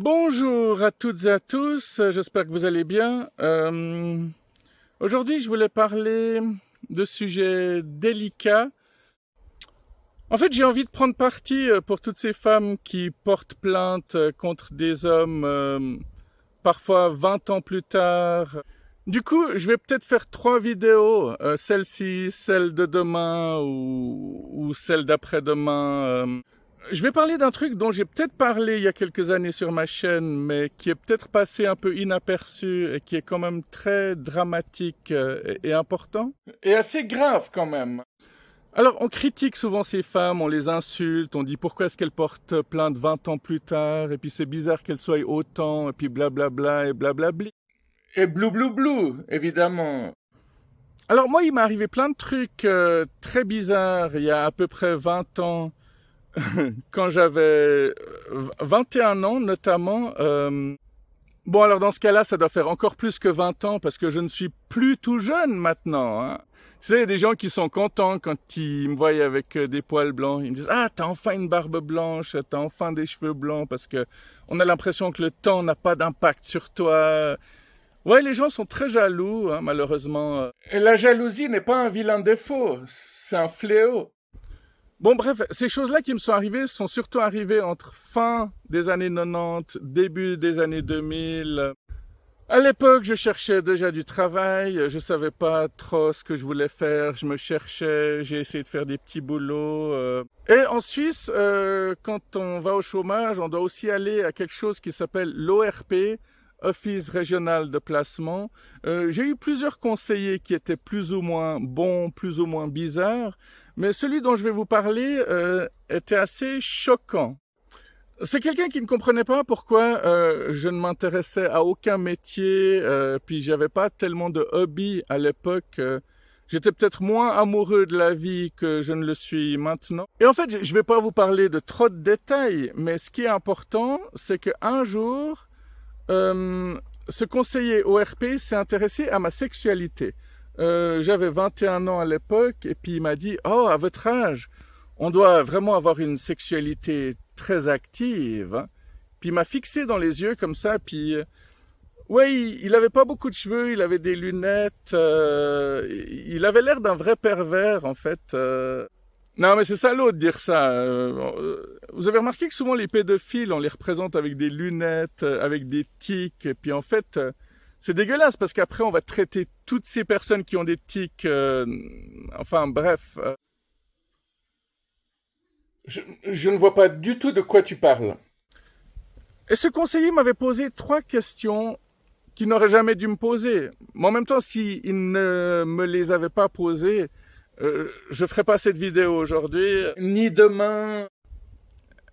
Bonjour à toutes et à tous, j'espère que vous allez bien. Aujourd'hui, je voulais parler de sujets délicats. En fait, j'ai envie de prendre parti pour toutes ces femmes qui portent plainte contre des hommes parfois 20 ans plus tard. Du coup, je vais peut-être faire 3 vidéos, celle-ci, celle de demain ou celle d'après-demain. Je vais parler d'un truc dont j'ai peut-être parlé il y a quelques années sur ma chaîne, mais qui est peut-être passé un peu inaperçu et qui est quand même très dramatique et important. Et assez grave quand même. Alors, on critique souvent ces femmes, on les insulte, on dit pourquoi est-ce qu'elles portent plainte 20 ans plus tard, et puis c'est bizarre qu'elles soient autant, et puis blablabla et blablabli. Et blou blou blou, évidemment. Alors moi, il m'est arrivé plein de trucs très bizarres il y a à peu près 20 ans. Quand j'avais 21 ans notamment. Bon, alors dans ce cas-là, ça doit faire encore plus que 20 ans parce que je ne suis plus tout jeune maintenant. Hein. Tu sais, il y a des gens qui sont contents quand ils me voient avec des poils blancs. Ils me disent « Ah, t'as enfin une barbe blanche, t'as enfin des cheveux blancs » parce que on a l'impression que le temps n'a pas d'impact sur toi. Ouais, les gens sont très jaloux, hein, malheureusement. Et la jalousie n'est pas un vilain défaut, c'est un fléau. Bon, bref, ces choses-là qui me sont arrivées sont surtout arrivées entre fin des années 90, début des années 2000. À l'époque, je cherchais déjà du travail, je savais pas trop ce que je voulais faire, je me cherchais, j'ai essayé de faire des petits boulots. Et en Suisse, quand on va au chômage, on doit aussi aller à quelque chose qui s'appelle l'ORP, Office régional de placement. J'ai eu plusieurs conseillers qui étaient plus ou moins bons, plus ou moins bizarres, mais celui dont je vais vous parler était assez choquant. C'est quelqu'un qui ne comprenait pas pourquoi je ne m'intéressais à aucun métier, puis j'avais pas tellement de hobbies à l'époque. J'étais peut-être moins amoureux de la vie que je ne le suis maintenant. Et en fait, je vais pas vous parler de trop de détails, mais ce qui est important, c'est qu'un jour, ce conseiller ORP s'est intéressé à ma sexualité. J'avais 21 ans à l'époque, et puis il m'a dit « Oh, à votre âge, on doit vraiment avoir une sexualité très active. Hein. » Puis il m'a fixé dans les yeux comme ça, puis... ouais, il avait pas beaucoup de cheveux, il avait des lunettes, il avait l'air d'un vrai pervers, en fait. Non, mais c'est salaud de dire ça. Vous avez remarqué que souvent les pédophiles, on les représente avec des lunettes, avec des tics, et puis en fait, c'est dégueulasse parce qu'après on va traiter toutes ces personnes qui ont des tics. Enfin bref, je ne vois pas du tout de quoi tu parles. Et ce conseiller m'avait posé 3 questions qu'il n'aurait jamais dû me poser. Mais en même temps, s'il ne me les avait pas posées, je ferais pas cette vidéo aujourd'hui, ni demain.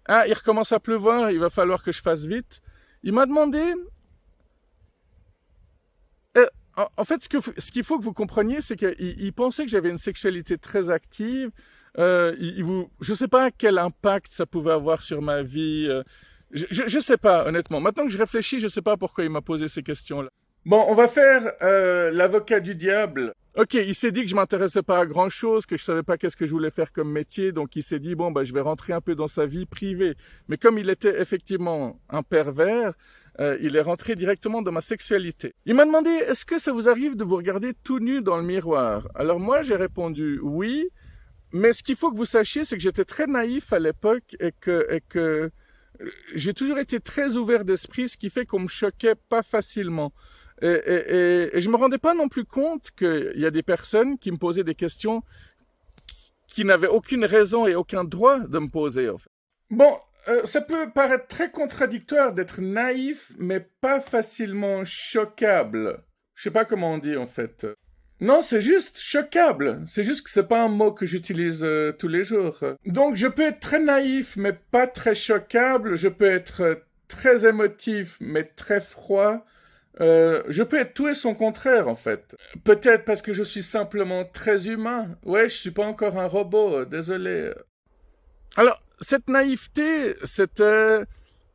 Ah, il recommence à pleuvoir, il va falloir que je fasse vite. Il m'a demandé... en fait, ce qu'il faut que vous compreniez, c'est qu'il pensait que j'avais une sexualité très active. Je sais pas quel impact ça pouvait avoir sur ma vie. Je sais pas, honnêtement. Maintenant que je réfléchis, je sais pas pourquoi il m'a posé ces questions-là. Bon, on va faire l'avocat du diable. Ok, il s'est dit que je m'intéressais pas à grand chose, que je savais pas qu'est-ce que je voulais faire comme métier, donc il s'est dit bon bah je vais rentrer un peu dans sa vie privée. Mais comme il était effectivement un pervers, il est rentré directement dans ma sexualité. Il m'a demandé est-ce que ça vous arrive de vous regarder tout nu dans le miroir? Alors moi j'ai répondu oui, mais ce qu'il faut que vous sachiez c'est que j'étais très naïf à l'époque et que j'ai toujours été très ouvert d'esprit, ce qui fait qu'on me choquait pas facilement. Et je me rendais pas non plus compte qu'il y a des personnes qui me posaient des questions qui n'avaient aucune raison et aucun droit de me poser, en fait. Bon, ça peut paraître très contradictoire d'être naïf, mais pas facilement choquable. Je sais pas comment on dit, en fait. Non, c'est juste choquable. C'est juste que c'est pas un mot que j'utilise tous les jours. Donc, je peux être très naïf, mais pas très choquable. Je peux être très émotif, mais très froid. Je peux être tout et son contraire, en fait. Peut-être parce que je suis simplement très humain. Ouais, je suis pas encore un robot, désolé. Alors, cette naïveté, c'était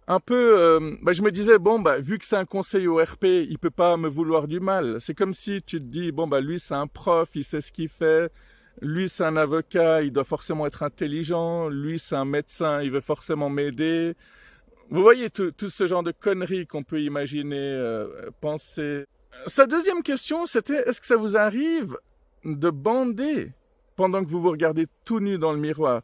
un peu... je me disais, bon, vu que c'est un conseil au RP, il peut pas me vouloir du mal. C'est comme si tu te dis, bon, lui, c'est un prof, il sait ce qu'il fait. Lui, c'est un avocat, il doit forcément être intelligent. Lui, c'est un médecin, il veut forcément m'aider. Vous voyez tout ce genre de conneries qu'on peut imaginer, penser. Sa deuxième question, c'était est-ce que ça vous arrive de bander pendant que vous vous regardez tout nu dans le miroir?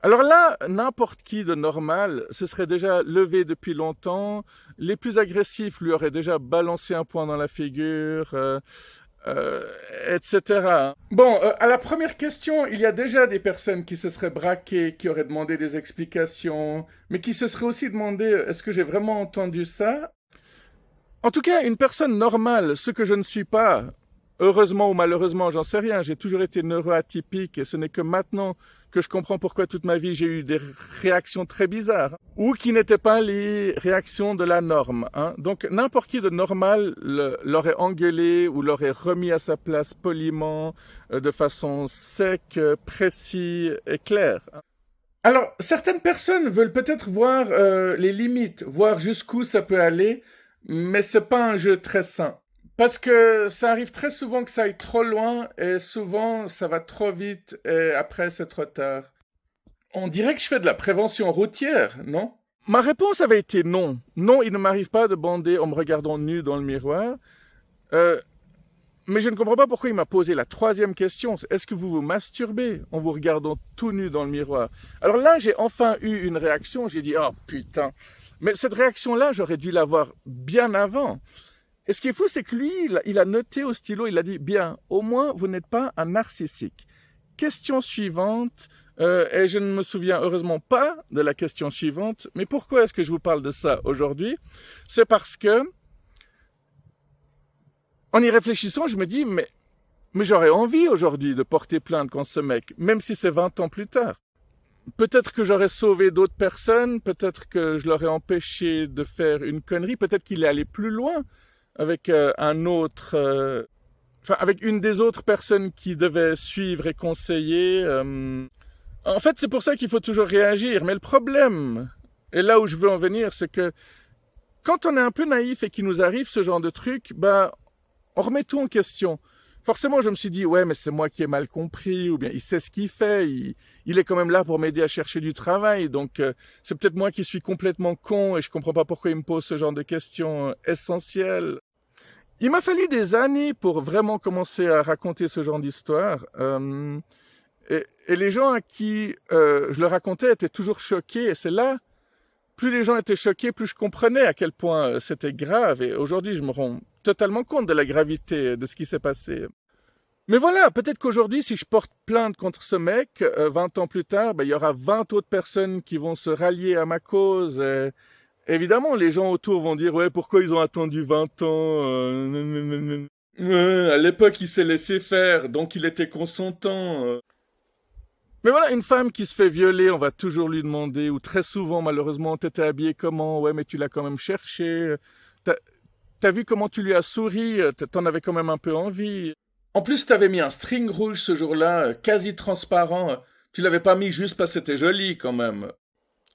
Alors là, n'importe qui de normal se serait déjà levé depuis longtemps. Les plus agressifs lui auraient déjà balancé un poing dans la figure, euh, etc. Bon, à la première question, il y a déjà des personnes qui se seraient braquées, qui auraient demandé des explications, mais qui se seraient aussi demandé est-ce que j'ai vraiment entendu ça? En tout cas, une personne normale, ce que je ne suis pas, heureusement ou malheureusement, j'en sais rien, j'ai toujours été neuroatypique et ce n'est que maintenant que je comprends pourquoi toute ma vie j'ai eu des réactions très bizarres ou qui n'étaient pas les réactions de la norme. Hein. Donc n'importe qui de normal l'aurait engueulé ou l'aurait remis à sa place poliment, de façon sec, précis et claire. Alors, certaines personnes veulent peut-être voir les limites, voir jusqu'où ça peut aller, mais c'est pas un jeu très sain. Parce que ça arrive très souvent que ça aille trop loin et souvent ça va trop vite et après c'est trop tard. On dirait que je fais de la prévention routière, non? Ma réponse avait été non. Non, il ne m'arrive pas de bander en me regardant nu dans le miroir. Euh, mais je ne comprends pas pourquoi il m'a posé la troisième question. Est-ce que vous vous masturbez en vous regardant tout nu dans le miroir? Alors là, j'ai enfin eu une réaction. J'ai dit, oh putain. Mais cette réaction-là, j'aurais dû l'avoir bien avant. Et ce qui est fou, c'est que lui, il a noté au stylo, il a dit, bien, au moins, vous n'êtes pas un narcissique. Question suivante, et je ne me souviens heureusement pas de la question suivante, mais pourquoi est-ce que je vous parle de ça aujourd'hui? C'est parce que, en y réfléchissant, je me dis, mais j'aurais envie aujourd'hui de porter plainte contre ce mec, même si c'est 20 ans plus tard. Peut-être que j'aurais sauvé d'autres personnes, peut-être que je l'aurais empêché de faire une connerie, peut-être qu'il est allé plus loin avec un autre, avec une des autres personnes qui devait suivre et conseiller. En fait, c'est pour ça qu'il faut toujours réagir. Mais le problème, et là où je veux en venir, c'est que quand on est un peu naïf et qu'il nous arrive ce genre de truc, bah, on remet tout en question. Forcément, je me suis dit, ouais, mais c'est moi qui ai mal compris, ou bien il sait ce qu'il fait, il est quand même là pour m'aider à chercher du travail, donc c'est peut-être moi qui suis complètement con et je comprends pas pourquoi il me pose ce genre de questions essentielles. Il m'a fallu des années pour vraiment commencer à raconter ce genre d'histoire. Et les gens à qui je le racontais étaient toujours choqués. Et c'est là, plus les gens étaient choqués, plus je comprenais à quel point c'était grave. Et aujourd'hui, je me rends totalement compte de la gravité de ce qui s'est passé. Mais voilà, peut-être qu'aujourd'hui, si je porte plainte contre ce mec, 20 ans plus tard, ben, il y aura 20 autres personnes qui vont se rallier à ma cause. Et évidemment, les gens autour vont dire, ouais, pourquoi ils ont attendu 20 ans à l'époque, il s'est laissé faire, donc il était consentant. Mais voilà, une femme qui se fait violer, on va toujours lui demander, ou très souvent, malheureusement, t'étais habillé comment? Ouais, mais tu l'as quand même cherché. T'as, t'as vu comment tu lui as souri? T'en avais quand même un peu envie. En plus, t'avais mis un string rouge ce jour-là, quasi transparent. Tu l'avais pas mis juste parce que c'était joli, quand même.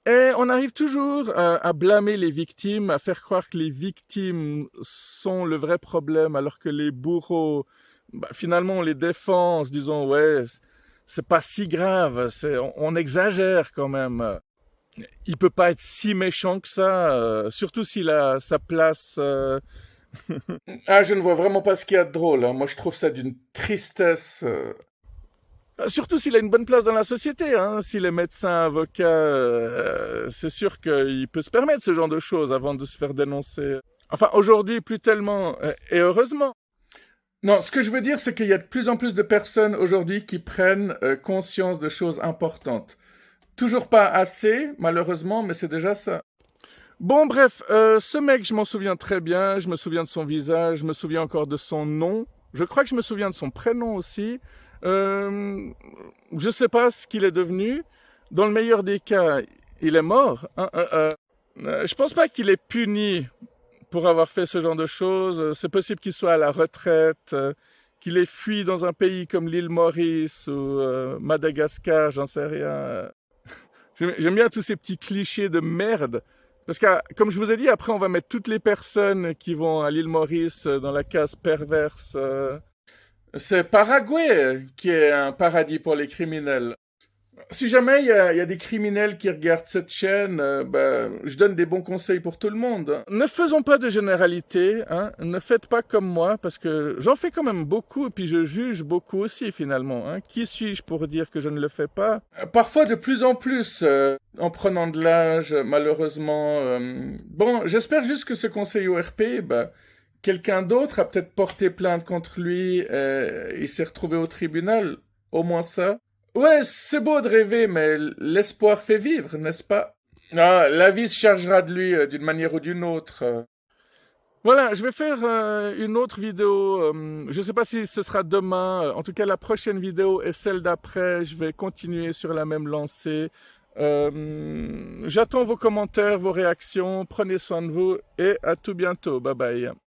Et on arrive toujours à blâmer les victimes, à faire croire que les victimes sont le vrai problème, alors que les bourreaux, bah, finalement, on les défend en se disant, ouais, c'est pas si grave, on exagère quand même. Il peut pas être si méchant que ça, surtout s'il a sa place. Ah, je ne vois vraiment pas ce qu'il y a de drôle. Hein. Moi, je trouve ça d'une tristesse. Surtout s'il a une bonne place dans la société. Hein. S'il est médecin, avocat, c'est sûr qu'il peut se permettre ce genre de choses avant de se faire dénoncer. Enfin, aujourd'hui, plus tellement. Et heureusement. Non, ce que je veux dire, c'est qu'il y a de plus en plus de personnes aujourd'hui qui prennent conscience de choses importantes. Toujours pas assez, malheureusement, mais c'est déjà ça. Bon, bref, ce mec, je m'en souviens très bien. Je me souviens de son visage, je me souviens encore de son nom. Je crois que je me souviens de son prénom aussi. Je sais pas ce qu'il est devenu. Dans le meilleur des cas, il est mort. Hein, je pense pas qu'il est puni pour avoir fait ce genre de choses. C'est possible qu'il soit à la retraite, qu'il ait fui dans un pays comme l'île Maurice ou Madagascar, j'en sais rien. J'aime bien tous ces petits clichés de merde. Parce que, comme je vous ai dit, après, on va mettre toutes les personnes qui vont à l'île Maurice dans la case perverse. C'est Paraguay qui est un paradis pour les criminels. Si jamais il y a des criminels qui regardent cette chaîne, je donne des bons conseils pour tout le monde. Ne faisons pas de généralité, hein. Ne faites pas comme moi, parce que j'en fais quand même beaucoup, et puis je juge beaucoup aussi finalement, hein. Qui suis-je pour dire que je ne le fais pas? Parfois de plus en plus, en prenant de l'âge, malheureusement. Bon, j'espère juste que ce conseil ORP, quelqu'un d'autre a peut-être porté plainte contre lui, il s'est retrouvé au tribunal. Au moins ça. Ouais, c'est beau de rêver, mais l'espoir fait vivre, n'est-ce pas? Ah, la vie se chargera de lui d'une manière ou d'une autre. Voilà, je vais faire une autre vidéo. Je ne sais pas si ce sera demain. En tout cas, la prochaine vidéo et celle d'après, je vais continuer sur la même lancée. J'attends vos commentaires, vos réactions. Prenez soin de vous et à tout bientôt. Bye bye.